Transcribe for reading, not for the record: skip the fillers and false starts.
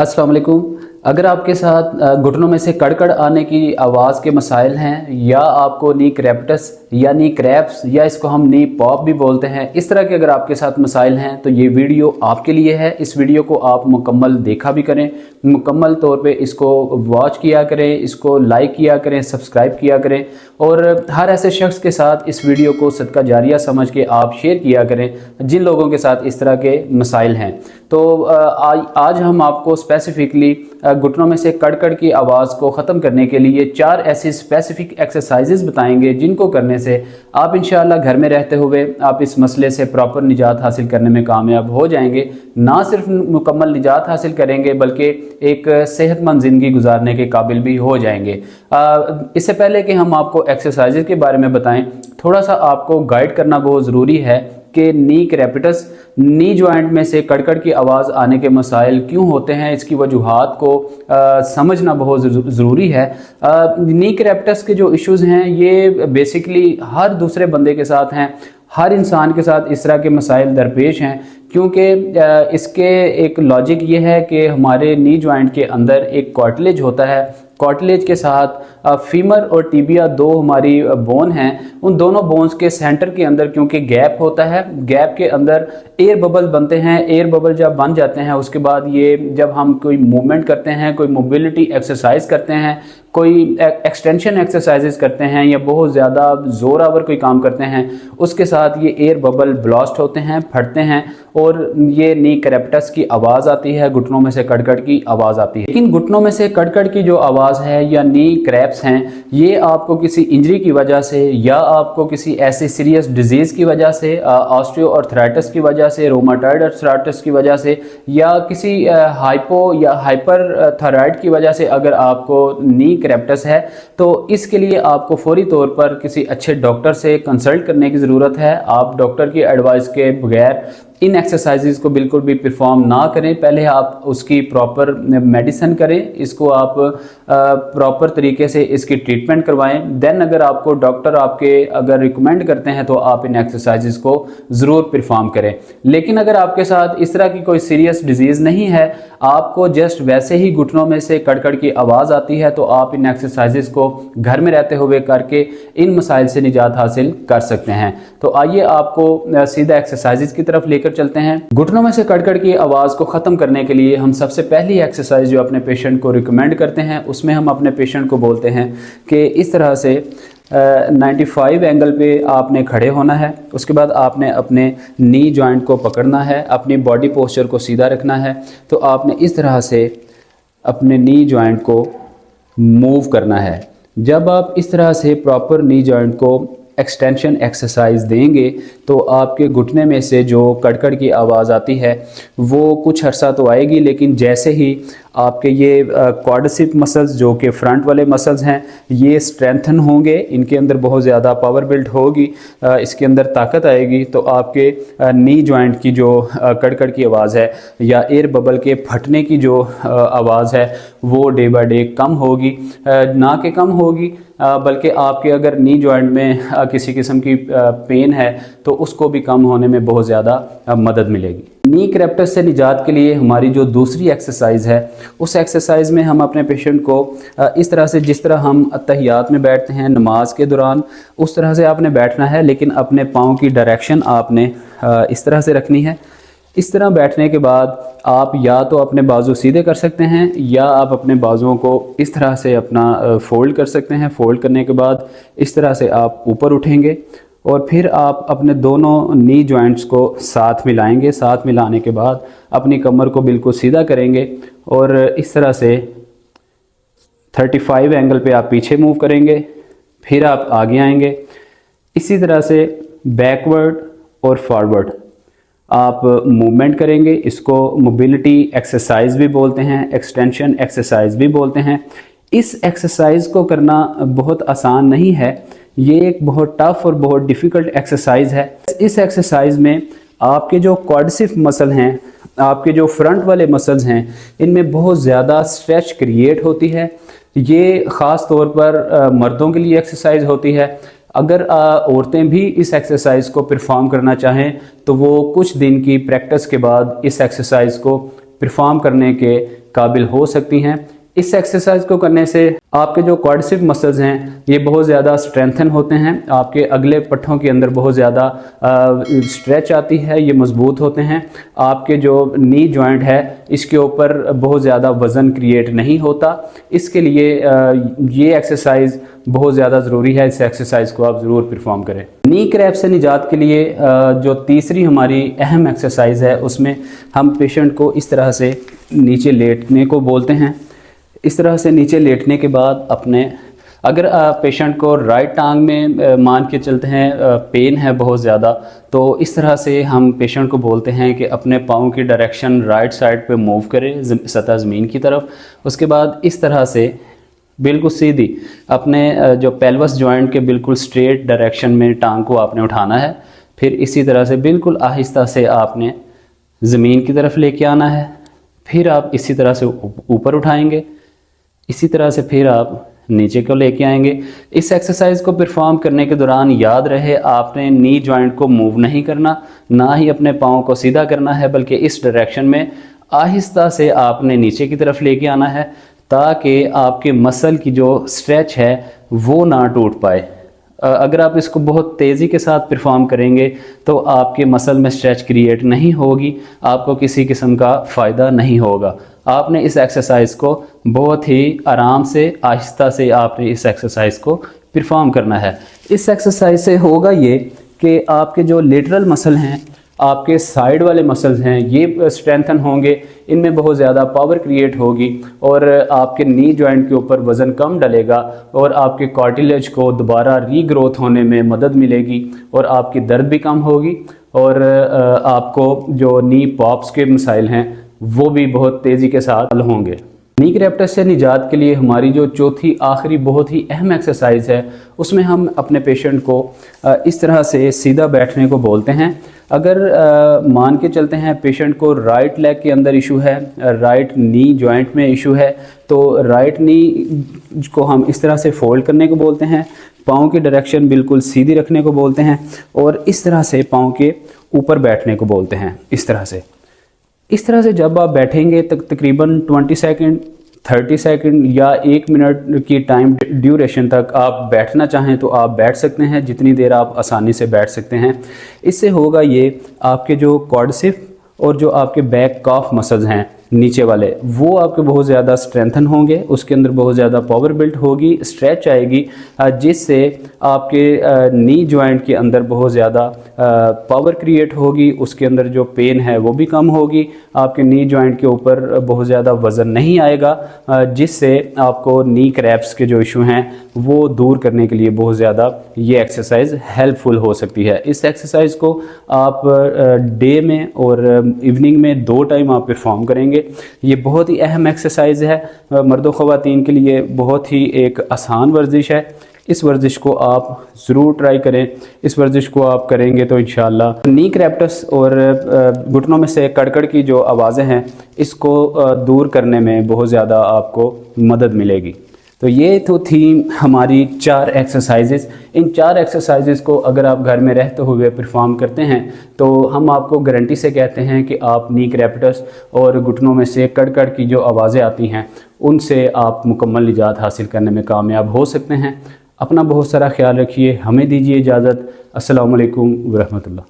अस्सलाम वालेकुम। अगर आपके साथ घुटनों में से कड़कड़ आने की आवाज़ के मसाइल हैं, या आपको नी क्रैप्टस या नी क्रैप्स या इसको हम नी पॉप भी बोलते हैं, इस तरह के अगर आपके साथ मसाइल हैं तो ये वीडियो आपके लिए है। इस वीडियो को आप मुकम्मल देखा भी करें, मुकम्मल तौर पे इसको वॉच किया करें, इसको लाइक किया करें, सब्सक्राइब किया करें और हर ऐसे शख्स के साथ इस वीडियो को सदका जारिया समझ के आप शेयर किया करें जिन लोगों के साथ इस तरह के मसाइल हैं। तो आज हम आपको स्पेसिफिकली घुटनों में से कड़कड़ की आवाज़ को ख़त्म करने के लिए 4 ऐसी स्पेसिफिक एक्सरसाइजेज बताएंगे जिनको करने से आप इंशाअल्लाह घर में रहते हुए आप इस मसले से प्रॉपर निजात हासिल करने में कामयाब हो जाएंगे। ना सिर्फ मुकम्मल निजात हासिल करेंगे बल्कि एक सेहतमंद ज़िंदगी गुजारने के काबिल भी हो जाएंगे। इससे पहले कि हम आपको एक्सरसाइजेज के बारे में बताएं, थोड़ा सा आपको गाइड करना बहुत ज़रूरी है कि नी क्रैपिटस नी जॉइंट में से कड़कड़ की आवाज़ आने के मसाइल क्यों होते हैं, इसकी वजूहात को समझना बहुत ज़रूरी है। नी क्रैपिटस के जो इश्यूज़ हैं ये बेसिकली हर दूसरे बंदे के साथ हैं, हर इंसान के साथ इस तरह के मसाइल दरपेश हैं, क्योंकि इसके एक लॉजिक ये है कि हमारे नी जॉइंट के अंदर एक कार्टिलेज होता है। कार्टिलेज के साथ फीमर और टिबिया दो हमारी बोन हैं, उन दोनों बोन्स के सेंटर के अंदर क्योंकि गैप होता है, गैप के अंदर एयर बबल बनते हैं। एयर बबल जब बन जाते हैं उसके बाद ये जब हम कोई मूवमेंट करते हैं, कोई मोबिलिटी एक्सरसाइज करते हैं, कोई एक्सटेंशन एक्सरसाइजेस करते हैं या बहुत ज़्यादा ज़ोरावर कोई काम करते हैं, उसके साथ ये एयर बबल ब्लास्ट होते हैं, फटते हैं और ये नी क्रैपिटस की आवाज़ आती है, घुटनों में से कड़कड़ की आवाज़ आती है। लेकिन घुटनों में से कड़कड़ की जो आवाज़ है या नी क्रैप्स हैं, ये आपको किसी इंजरी की वजह से या आपको किसी ऐसे सीरियस डिजीज़ की वजह से, ऑस्टियोआर्थराइटिस की वजह से, रोमाटॉइड आर्थराइटिस की वजह से या किसी हाइपो या हाइपर थायराइड की वजह से अगर आपको नी क्रैपिटस है तो इसके लिए आपको फौरी तौर पर किसी अच्छे डॉक्टर से कंसल्ट करने की ज़रूरत है। आप डॉक्टर की एडवाइस के बगैर इन एक्सरसाइजेज को बिल्कुल भी परफॉर्म ना करें। पहले आप उसकी प्रॉपर मेडिसिन करें, इसको आप प्रॉपर तरीके से इसकी ट्रीटमेंट करवाएं। देन अगर आपको डॉक्टर आपके अगर रिकमेंड करते हैं तो आप इन एक्सरसाइजेज को ज़रूर परफॉर्म करें। लेकिन अगर आपके साथ इस तरह की कोई सीरियस डिजीज़ नहीं है, आपको जस्ट वैसे ही घुटनों में से कड़कड़ की आवाज़ आती है, तो आप इन एक्सरसाइजेज को घर में रहते हुए करके इन मसाइल से निजात हासिल कर सकते हैं। तो आइए आपको सीधा एक्सरसाइजेज की तरफ लेकर चलते हैं। घुटनों में से कड़कड़ की आवाज़ को ख़त्म करने के लिए हम सबसे पहली एक्सरसाइज जो अपने पेशेंट को रिकमेंड करते हैं, उसमें हम अपने पेशेंट को बोलते हैं कि इस तरह से 95 एंगल पे आपने खड़े होना है। उसके बाद आपने अपने नी जॉइंट को पकड़ना है, अपनी बॉडी पोस्चर को सीधा रखना है। तो आपने इस तरह से अपने नी जॉइंट को मूव करना है। जब आप इस तरह से प्रॉपर नी जॉइंट को एक्सटेंशन एक्सरसाइज देंगे तो आपके घुटने में से जो कड़कड़ की आवाज़ आती है वो कुछ अरसा तो आएगी, लेकिन जैसे ही आपके ये क्वाड्रिसेप मसल्स जो कि फ्रंट वाले मसल्स हैं ये स्ट्रेंथन होंगे, इनके अंदर बहुत ज़्यादा पावर बिल्ड होगी, इसके अंदर ताकत आएगी, तो आपके नी जॉइंट की जो कड़कड़ की आवाज़ है या एयर बबल के फटने की जो आवाज़ है वो डे बाय डे कम होगी। ना कि कम होगी बल्कि आपके अगर नी जॉइंट में किसी किस्म की पेन है तो उसको भी कम होने में बहुत ज़्यादा मदद मिलेगी। नी क्रैपिटस से निजात के लिए हमारी जो दूसरी एक्सरसाइज है, उस एक्सरसाइज में हम अपने पेशेंट को इस तरह से, जिस तरह हम तहियात में बैठते हैं नमाज के दौरान, उस तरह से आपने बैठना है, लेकिन अपने पाँव की डायरेक्शन आपने इस तरह से रखनी है। इस तरह बैठने के बाद आप या तो अपने बाजू सीधे कर सकते हैं या आप अपने बाजुओं को इस तरह से अपना फोल्ड कर सकते हैं। फोल्ड करने के बाद इस तरह से आप ऊपर उठेंगे और फिर आप अपने दोनों नी जॉइंट्स को साथ मिलाएंगे। साथ मिलाने के बाद अपनी कमर को बिल्कुल सीधा करेंगे और इस तरह से 35 एंगल पे आप पीछे मूव करेंगे, फिर आप आगे आएंगे। इसी तरह से बैकवर्ड और फॉरवर्ड आप मूवमेंट करेंगे। इसको मोबिलिटी एक्सरसाइज भी बोलते हैं, एक्सटेंशन एक्सरसाइज भी बोलते हैं। इस एक्सरसाइज को करना बहुत आसान नहीं है, ये एक बहुत टफ और बहुत डिफ़िकल्ट एक्सरसाइज है। इस एक्सरसाइज में आपके जो क्वाड्रिसेप मसल हैं, आपके जो फ्रंट वाले मसल्स हैं, इनमें बहुत ज़्यादा स्ट्रेच क्रिएट होती है। ये ख़ास तौर पर मर्दों के लिए एक्सरसाइज होती है। अगर औरतें भी इस एक्सरसाइज को परफॉर्म करना चाहें तो वो कुछ दिन की प्रैक्टिस के बाद इस एक्सरसाइज को परफॉर्म करने के काबिल हो सकती हैं। इस एक्सरसाइज को करने से आपके जो क्वाड्रिसेप मसल्स हैं ये बहुत ज़्यादा स्ट्रेंथन होते हैं, आपके अगले पट्ठों के अंदर बहुत ज़्यादा स्ट्रेच आती है, ये मजबूत होते हैं। आपके जो नी जॉइंट है इसके ऊपर बहुत ज़्यादा वज़न क्रिएट नहीं होता। इसके लिए ये एक्सरसाइज बहुत ज़्यादा ज़रूरी है। इस एक्सरसाइज को आप ज़रूर परफॉर्म करें। नी क्रैम्प से निजात के लिए जो तीसरी हमारी अहम एक्सरसाइज है उसमें हम पेशेंट को इस तरह से नीचे लेटने को बोलते हैं। इस तरह से नीचे लेटने के बाद अपने, अगर पेशेंट को राइट टांग में मान के चलते हैं पेन है बहुत ज़्यादा, तो इस तरह से हम पेशेंट को बोलते हैं कि अपने पाँव की डायरेक्शन राइट साइड पे मूव करें सतह ज़मीन की तरफ। उसके बाद इस तरह से बिल्कुल सीधी अपने जो पेल्वस जॉइंट के बिल्कुल स्ट्रेट डायरेक्शन में टांग को आपने उठाना है। फिर इसी तरह से बिल्कुल आहिस्ता से आपने ज़मीन की तरफ लेके आना है। फिर आप इसी तरह से ऊपर उठाएंगे, इसी तरह से फिर आप नीचे को लेके आएंगे। इस एक्सरसाइज को परफॉर्म करने के दौरान याद रहे आपने नी जॉइंट को मूव नहीं करना, ना ही अपने पाँव को सीधा करना है, बल्कि इस डायरेक्शन में आहिस्ता से आपने नीचे की तरफ लेके आना है ताकि आपके मसल की जो स्ट्रेच है वो ना टूट पाए। अगर आप इसको बहुत तेज़ी के साथ परफॉर्म करेंगे तो आपके मसल में स्ट्रेच क्रिएट नहीं होगी, आपको किसी किस्म का फ़ायदा नहीं होगा। आपने इस एक्सरसाइज को बहुत ही आराम से आहिस्ता से आपने इस एक्सरसाइज को परफॉर्म करना है। इस एक्सरसाइज से होगा ये कि आपके जो लेटरल मसल हैं, आपके साइड वाले मसल्स हैं, ये स्ट्रेंथन होंगे, इनमें बहुत ज़्यादा पावर क्रिएट होगी और आपके नी जॉइंट के ऊपर वज़न कम डलेगा और आपके कार्टिलेज को दोबारा रीग्रोथ होने में मदद मिलेगी और आपकी दर्द भी कम होगी और आपको जो नी पॉप्स के मसाइल हैं वो भी बहुत तेज़ी के साथ हल होंगे। नी क्रैम्प्स से निजात के लिए हमारी जो चौथी आखिरी बहुत ही अहम एक्सरसाइज है उसमें हम अपने पेशेंट को इस तरह से सीधा बैठने को बोलते हैं। अगर मान के चलते हैं पेशेंट को राइट लेग के अंदर इशू है, राइट नी जॉइंट में इशू है, तो राइट नी को हम इस तरह से फोल्ड करने को बोलते हैं, पाँव की डायरेक्शन बिल्कुल सीधी रखने को बोलते हैं और इस तरह से पाँव के ऊपर बैठने को बोलते हैं। इस तरह से जब आप बैठेंगे तकरीबन 20 सेकंड, 30 सेकंड या 1 मिनट की टाइम ड्यूरेशन तक आप बैठना चाहें तो आप बैठ सकते हैं, जितनी देर आप आसानी से बैठ सकते हैं। इससे होगा ये आपके जो क्वाड्रिसेप और जो आपके बैक काफ मसल्स हैं नीचे वाले, वो आपके बहुत ज़्यादा स्ट्रेंथन होंगे, उसके अंदर बहुत ज़्यादा पावर बिल्ट होगी, स्ट्रेच आएगी, जिससे आपके नी जॉइंट के अंदर बहुत ज़्यादा पावर क्रिएट होगी, उसके अंदर जो पेन है वो भी कम होगी, आपके नी जॉइंट के ऊपर बहुत ज़्यादा वज़न नहीं आएगा, जिससे आपको नी क्रैम्प्स के जो इशू हैं वो दूर करने के लिए बहुत ज़्यादा ये एक्सरसाइज हेल्पफुल हो सकती है। इस एक्सरसाइज को आप डे में और इवनिंग में 2 टाइम आप परफॉर्म करेंगे। ये बहुत ही अहम एक्सरसाइज है, मर्दों ख़वातीन के लिए बहुत ही एक आसान वर्जिश है। इस वर्जिश को आप ज़रूर ट्राई करें। इस वर्जिश को आप करेंगे तो इंशाल्लाह नी क्रैम्प्स और घुटनों में से कड़कड़ की जो आवाज़ें हैं इसको दूर करने में बहुत ज़्यादा आपको मदद मिलेगी। तो ये तो थी हमारी 4 एक्सरसाइजेस। इन 4 एक्सरसाइजेस को अगर आप घर में रहते हुए परफॉर्म करते हैं तो हम आपको गारंटी से कहते हैं कि आप नी क्रैम्प्स और घुटनों में से कड़कड़ की जो आवाज़ें आती हैं उनसे आप मुकम्मल निजात हासिल करने में कामयाब हो सकते हैं। अपना बहुत सारा ख्याल रखिए। हमें दीजिए इजाज़त। अस्सलामु अलैकुम व रहमतुल्लाह।